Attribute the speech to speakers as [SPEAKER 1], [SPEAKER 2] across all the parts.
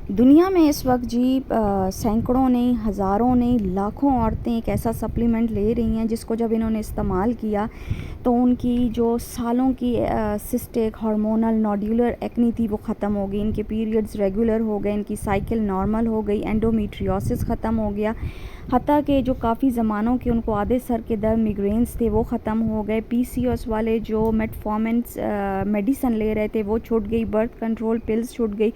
[SPEAKER 1] दुनिया में इस वक्त जी सैकड़ों नहीं, हज़ारों नहीं, लाखों औरतें एक ऐसा सप्लीमेंट ले रही हैं जिसको जब इन्होंने इस्तेमाल किया तो उनकी जो सालों की सिस्टिक हार्मोनल नोड्यूलर एक्नी थी वो ख़त्म हो गई, इनके पीरियड्स रेगुलर हो गए, इनकी साइकिल नॉर्मल हो गई, एंडोमेट्रियोसिस ख़त्म हो गया। हत्ता कि जो काफ़ी ज़मानों के उनको आधे सर के दर्द मिग्रेन्स थे वो ख़त्म हो गए। पीसीओएस वाले जो मेटफॉर्मिन्स मेडिसन ले रहे थे वो छूट गई, बर्थ कंट्रोल पिल्स छूट गई।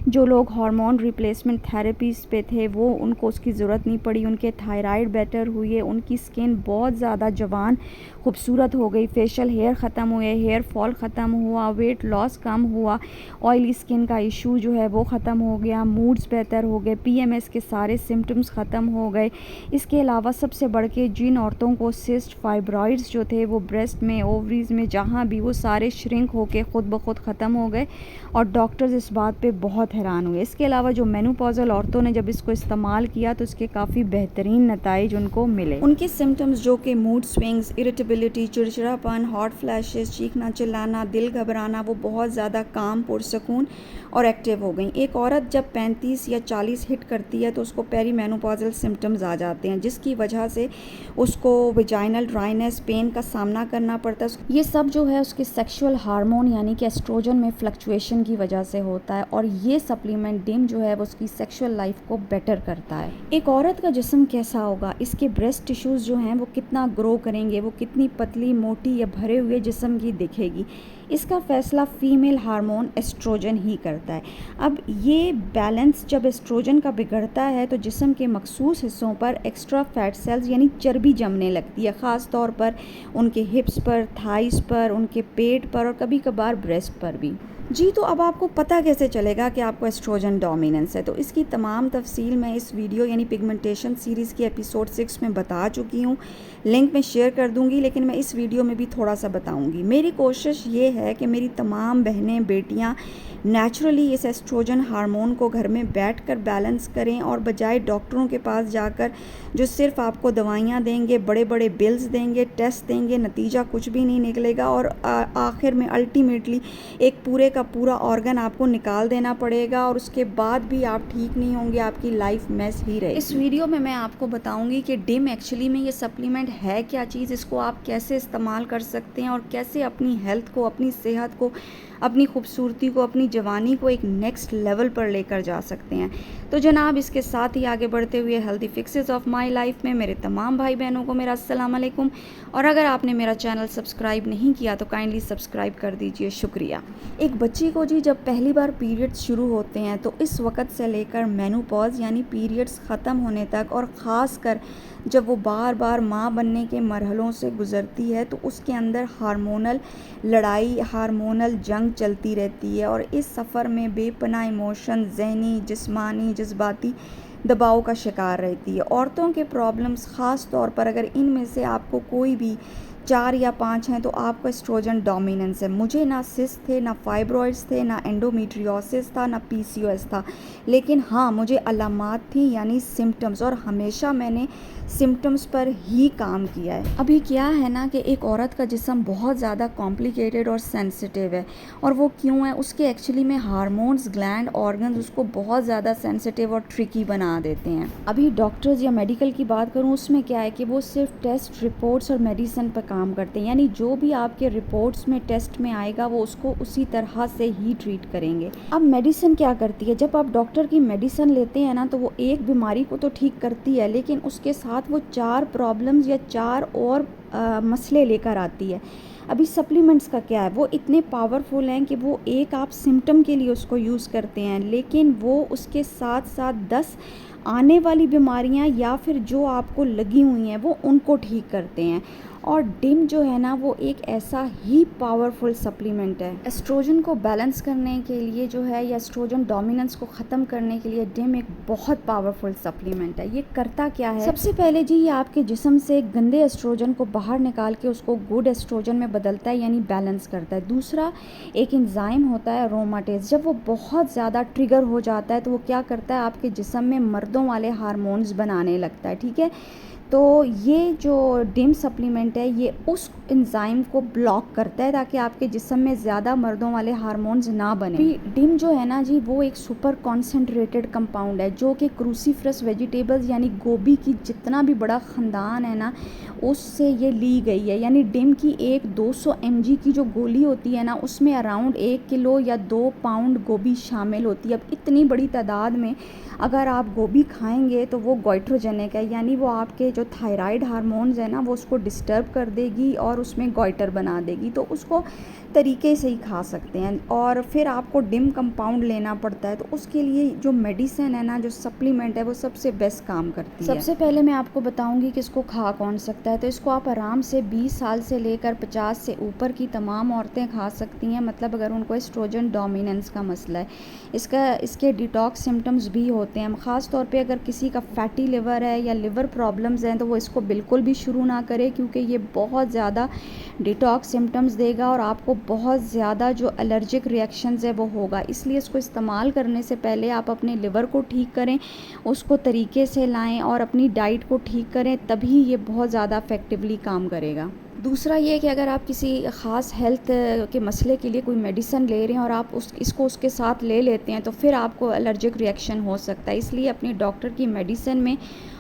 [SPEAKER 1] जो लोग हार्मोन रिप्लेसमेंट थेरेपीज़ पे थे वो उनको उसकी ज़रूरत नहीं पड़ी, उनके थायराइड बेटर हुए, उनकी स्किन बहुत ज़्यादा जवान खूबसूरत हो गई, फेशियल हेयर ख़त्म हुए, हेयर फॉल ख़त्म हुआ, वेट लॉस कम हुआ, ऑयली स्किन का इशू जो है वो ख़त्म हो गया, मूड्स बेहतर हो गए, पीएमएस के सारे सिम्टम्स ख़त्म हो गए। इसके अलावा सबसे बढ़ के जिन औरतों को सिस्ट फाइब्रॉइड्स जो थे वो ब्रेस्ट में, ओवरीज़ में, जहाँ भी, वो सारे श्रिंक होके ख़ुद ब खुद ख़त्म हो गए और डॉक्टर्स इस बात पे बहुत हैरान हुए। इसके अलावा जो मेनोपॉज़ल औरतों ने जब इसको इस्तेमाल किया तो इसके काफ़ी बेहतरीन नताइज उनको मिले। उनके सिम्टम्स जो कि मूड स्विंग्स, इरिटेबिलिटी, चिड़चिड़ापन, हॉट फ्लैशेस, चीखना चिल्लाना, दिल घबराना, वो बहुत ज़्यादा काम, पुरसकून और एक्टिव हो गई। एक औरत जब 35 या 40 हिट करती है तो उसको पेरी मेनोपॉज़ल सिम्टम्स आ जाते हैं जिसकी वजह से उसको वेजाइनल ड्राइनेस, पेन का सामना करना पड़ता है। ये सब जो है उसके सेक्सुअल हार्मोन यानी कि एस्ट्रोजन में फ्लक्चुएशन की वजह से होता है और ये सप्लीमेंट डिम जो है वो उसकी सेक्सुअल लाइफ को बेटर करता है। एक औरत का जिस्म कैसा होगा, इसके ब्रेस्ट टिश्यूज़ जो हैं वो कितना ग्रो करेंगे, वो कितनी पतली, मोटी या भरे हुए जिस्म की दिखेगी, इसका फ़ैसला फ़ीमेल हार्मोन एस्ट्रोजन ही करता है। अब ये बैलेंस जब एस्ट्रोजन का बिगड़ता है तो जिस्म के मखसूस हिस्सों पर एक्स्ट्रा फैट सेल्स यानी चर्बी जमने लगती है, ख़ास तौर पर उनके हिप्स पर, थाइस पर, उनके पेट पर और कभी कभार ब्रेस्ट पर भी। जी, तो अब आपको पता कैसे चलेगा कि आपको एस्ट्रोजन डोमिनेंस है? तो इसकी तमाम तफसील मैं इस वीडियो यानी पिगमेंटेशन सीरीज़ की एपिसोड 6 में बता चुकी हूँ, लिंक मैं शेयर कर दूँगी, लेकिन मैं इस वीडियो में भी थोड़ा सा बताऊँगी। मेरी कोशिश ये है कि मेरी तमाम बहनें, बेटियाँ नेचुरली इस एस्ट्रोजन हार्मोन को घर में बैठकर बैलेंस करें और बजाय डॉक्टरों के पास जाकर जो सिर्फ आपको दवाइयाँ देंगे, बड़े बड़े बिल्स देंगे, टेस्ट देंगे, नतीजा कुछ भी नहीं निकलेगा और आखिर में अल्टीमेटली एक पूरे का पूरा ऑर्गन आपको निकाल देना पड़ेगा और उसके बाद भी आप ठीक नहीं होंगे, आपकी लाइफ मेस ही रहेगी। इस वीडियो में मैं आपको बताऊंगी कि डिम एक्चुअली में ये सप्लीमेंट है क्या चीज़, इसको आप कैसे इस्तेमाल कर सकते हैं और कैसे अपनी हेल्थ को, अपनी सेहत को, अपनी खूबसूरती को, अपनी जवानी को एक नेक्स्ट लेवल पर लेकर जा सकते हैं। तो जनाब, इसके साथ ही आगे बढ़ते हुए healthy fixes of my life में मेरे तमाम भाई बहनों को मेरा अस्सलाम वालेकुम, और अगर आपने मेरा चैनल सब्सक्राइब नहीं किया तो काइंडली सब्सक्राइब कर दीजिए, शुक्रिया। एक बच्ची को जी जब पहली बार पीरियड्स शुरू होते हैं तो इस वक्त से लेकर मेनोपॉज यानी पीरियड्स ख़त्म होने तक और ख़ास कर जब वो बार बार माँ बनने के मरहलों से गुज़रती है तो उसके अंदर हार्मोनल लड़ाई, हार्मोनल जंग चलती रहती है और इस सफ़र में बेपनाह इमोशन, ज़हनी, जिस्मानी, जज्बाती दबाव का शिकार रहती है। औरतों के प्रॉब्लम्स ख़ास तौर पर अगर इनमें से आपको कोई भी 4 या 5 हैं तो आपको एस्ट्रोजन डोमिनेंस है। मुझे ना सिस्ट थे, ना फाइब्रॉइड्स थे, ना एंडोमेट्रियोसिस था, ना पीसीओएस था, लेकिन हाँ मुझे अलामात थी यानी सिम्टम्स, और हमेशा मैंने सिम्टम्स पर ही काम किया है। अभी क्या है ना कि एक औरत का जिस्म बहुत ज़्यादा कॉम्प्लिकेटेड और सेंसिटिव है, और वो क्यों है, उसके एक्चुअली में हार्मोन्स, ग्लैंड, ऑर्गन्स उसको बहुत ज़्यादा सेंसिटिव और ट्रिकी बना देते हैं। अभी डॉक्टर्स या मेडिकल की बात करूँ उसमें क्या है कि वो सिर्फ टेस्ट, रिपोर्ट्स और मेडिसिन पर काम करते हैं, यानी जो भी आपके रिपोर्ट्स में, टेस्ट में आएगा वो उसको उसी तरह से ही ट्रीट करेंगे। अब मेडिसिन क्या करती है, जब आप डॉक्टर की मेडिसिन लेते हैं ना तो वो एक बीमारी को तो ठीक करती है लेकिन उसके साथ वो 4 प्रॉब्लम्स या 4 और मसले लेकर आती है। अभी सप्लीमेंट्स का क्या है, वो इतने पावरफुल हैं कि वो एक आप सिम्टम के लिए उसको यूज़ करते हैं लेकिन वो उसके साथ साथ 10 आने वाली बीमारियां या फिर जो आपको लगी हुई हैं वो उनको ठीक करते हैं। और डिम जो है ना वो एक ऐसा ही पावरफुल सप्लीमेंट है। एस्ट्रोजन को बैलेंस करने के लिए जो है या एस्ट्रोजन डोमिनेंस को ख़त्म करने के लिए डिम एक बहुत पावरफुल सप्लीमेंट है। ये करता क्या है, सबसे पहले जी ये आपके जिस्म से गंदे एस्ट्रोजन को बाहर निकाल के उसको गुड एस्ट्रोजन में बदलता है यानी बैलेंस करता है। दूसरा, एक एंजाइम होता है अरोमाटेज, जब वो बहुत ज़्यादा ट्रिगर हो जाता है तो वो क्या करता है, आपके जिस्म में मर्दों वाले हार्मोन्स बनाने लगता है, ठीक है। तो ये जो डिम सप्लीमेंट है ये उस एंजाइम को ब्लॉक करता है ताकि आपके जिस्म में ज़्यादा मर्दों वाले हार्मोन्स ना बने। डिम जो है ना जी वो एक सुपर कॉन्सेंट्रेटेड कंपाउंड है जो कि क्रूसीफरस वेजिटेबल्स यानी गोभी की जितना भी बड़ा ख़ानदान है ना उससे ये ली गई है। यानी डिम की एक 200 mg की जो गोली होती है ना उसमें अराउंड 1 किलो या 2 पाउंड गोभी शामिल होती है। अब इतनी बड़ी तादाद में अगर आप गोभी खाएंगे तो वो गोइट्रोजेनिक है, यानी वो आपके जो थायराइड हार्मोन्स है ना वो उसको डिस्टर्ब कर देगी और उसमें गोइटर बना देगी। तो उसको तरीके से ही खा सकते हैं और फिर आपको डिम कंपाउंड लेना पड़ता है। तो उसके लिए जो मेडिसिन है ना, जो सप्लीमेंट है, वो सबसे बेस्ट काम करती है। सबसे पहले मैं आपको बताऊंगी कि इसको खा कौन सकता है। तो इसको आप आराम से 20 साल से लेकर 50 से ऊपर की तमाम औरतें खा सकती हैं, मतलब अगर उनको एस्ट्रोजन डोमिनेंस का मसला है। इसके डिटॉक्स सिम्टम्स भी होते हैं। ख़ास तौर पे अगर किसी का फैटी लिवर है या लिवर प्रॉब्लम्स हैं तो वो इसको बिल्कुल भी शुरू ना करे, क्योंकि ये बहुत ज़्यादा डिटॉक्स सिम्टम्स देगा और आपको बहुत ज़्यादा जो एलर्जिक रिएक्शंस है वो होगा। इसलिए इसको इस्तेमाल करने से पहले आप अपने लिवर को ठीक करें, उसको तरीके से लाएं और अपनी डाइट को ठीक करें, तभी ये बहुत ज़्यादा इफ़ेक्टिवली काम करेगा। दूसरा ये कि अगर आप किसी ख़ास हेल्थ के मसले के लिए कोई मेडिसिन ले रहे हैं और आप इसको उसके साथ ले लेते हैं तो फिर आपको एलर्जिक रिएक्शन हो सकता है। इसलिए अपने डॉक्टर की मेडिसिन में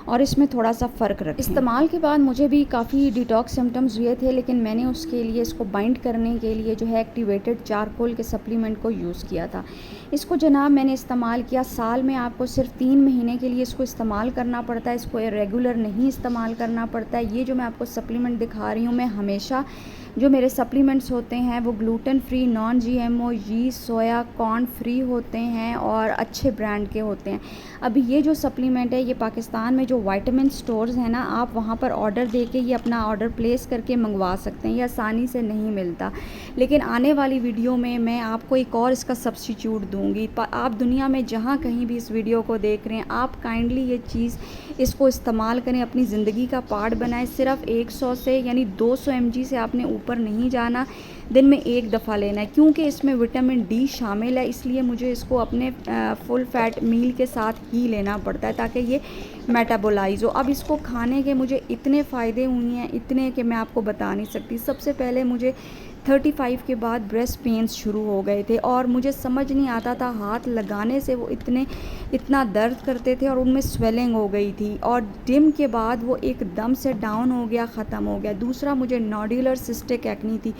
[SPEAKER 1] और इसमें थोड़ा सा फ़र्क रखें। इस्तेमाल के बाद मुझे भी काफ़ी डिटॉक्स सिम्टम्स हुए थे, लेकिन मैंने उसके लिए इसको बाइंड करने के लिए जो है एक्टिवेटेड चारकोल के सप्लीमेंट को यूज़ किया था। इसको जनाब मैंने इस्तेमाल किया। साल में आपको सिर्फ 3 महीने के लिए इसको इस्तेमाल करना पड़ता है, इसको रेगुलर नहीं इस्तेमाल करना पड़ता है। ये जो मैं आपको सप्लीमेंट दिखा रही हूँ, मैं हमेशा जो मेरे सप्लीमेंट्स होते हैं वो gluten free, non GMO, yeast, soya, corn free होते हैं और अच्छे ब्रांड के होते हैं। अभी ये जो सप्लीमेंट है ये पाकिस्तान में जो विटामिन स्टोर्स हैं ना, आप वहाँ पर ऑर्डर दे के ये अपना ऑर्डर प्लेस करके मंगवा सकते हैं। ये आसानी से नहीं मिलता, लेकिन आने वाली वीडियो में मैं आपको एक और इसका सब्स्टिट्यूट दूँगी। आप दुनिया में जहाँ कहीं भी इस वीडियो को देख रहे हैं, आप काइंडली ये चीज़ इसको इस्तेमाल करें, अपनी ज़िंदगी का पार्ट बनाएं। सिर्फ 100 से यानी 200 mg से आपने ऊपर नहीं जाना, दिन में एक दफ़ा लेना है। क्योंकि इसमें विटामिन D शामिल है, इसलिए मुझे इसको अपने फुल फैट मील के साथ ही लेना पड़ता है ताकि ये मेटाबोलाइज हो। अब इसको खाने के मुझे इतने फ़ायदे हुए हैं, इतने कि मैं आपको बता नहीं सकती। सबसे पहले मुझे 35 के बाद ब्रेस्ट पेन्स शुरू हो गए थे और मुझे समझ नहीं आता था, हाथ लगाने से वो इतना दर्द करते थे और उनमें स्वेलिंग हो गई थी। और डिम के बाद वो एकदम से डाउन हो गया, ख़त्म हो गया। दूसरा, मुझे नोडुलर सिस्टिक एक्नी थी।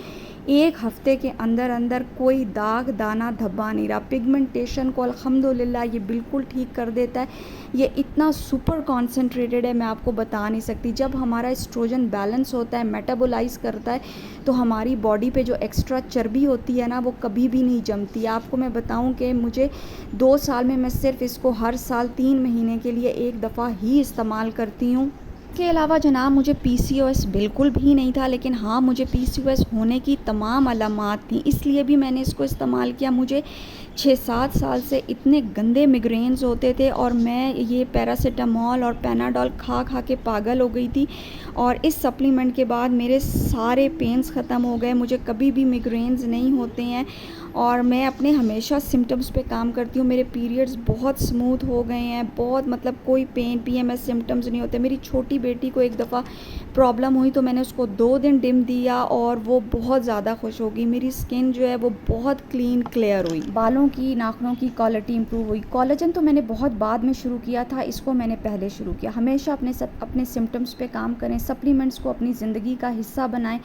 [SPEAKER 1] 1 हफ़्ते के अंदर अंदर कोई दाग दाना धब्बा नहीं रहा। पिगमेंटेशन को अल्हम्दुलिल्लाह ये बिल्कुल ठीक कर देता है। ये इतना सुपर कॉन्सेंट्रेटेड है, मैं आपको बता नहीं सकती। जब हमारा एस्ट्रोजन बैलेंस होता है, मेटाबोलाइज करता है, तो हमारी बॉडी पे जो एक्स्ट्रा चर्बी होती है ना वो कभी भी नहीं जमती। आपको मैं बताऊं कि मुझे 2 साल में मैं सिर्फ इसको हर साल 3 महीने के लिए एक दफ़ा ही इस्तेमाल करती हूँ। इसके अलावा जनाब मुझे PCOS बिल्कुल भी नहीं था, लेकिन हाँ मुझे PCOS होने की तमाम अलामात थी, इसलिए भी मैंने इसको इस्तेमाल किया। मुझे 6-7 साल से इतने गंदे मिग्रेन्स होते थे और मैं ये पैरासीटामोल और पैनाडोल खा खा के पागल हो गई थी, और इस सप्लीमेंट के बाद मेरे सारे पेन्स ख़त्म हो गए। मुझे कभी भी मिग्रेन्स नहीं होते हैं और मैं अपने हमेशा सिम्टम्स पे काम करती हूँ। मेरे पीरियड्स बहुत स्मूथ हो गए हैं, बहुत मतलब कोई पेन PMS सिम्टम्स नहीं होते। मेरी छोटी बेटी को एक दफ़ा प्रॉब्लम हुई तो मैंने उसको 2 दिन डिम दिया और वो बहुत ज़्यादा खुश हो गई। मेरी स्किन जो है वो बहुत क्लीन क्लियर हुई, बालों की, नाखूनों की क्वालिटी इंप्रूव हुई। कोलेजन तो मैंने बहुत बाद में शुरू किया था, इसको मैंने पहले शुरू किया। हमेशा अपने सिम्टम्स पे काम करें, सप्लीमेंट्स को अपनी ज़िंदगी का हिस्सा बनाएं।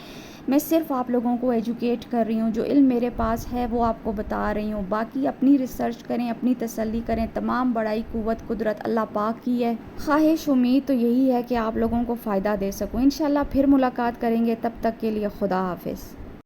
[SPEAKER 1] मैं सिर्फ आप लोगों को एजुकेट कर रही हूँ, जो इल्म मेरे पास है वो आपको बता रही हूँ। बाकी अपनी रिसर्च करें, अपनी तसल्ली करें। तमाम बड़ाई, कुव्वत, कुदरत अल्लाह पाक की है। ख्वाहिश, उम्मीद तो यही है कि आप लोगों को फ़ायदा दे सकूँ। इंशाल्लाह फिर मुलाकात करेंगे, तब तक के लिए खुदा हाफिज़।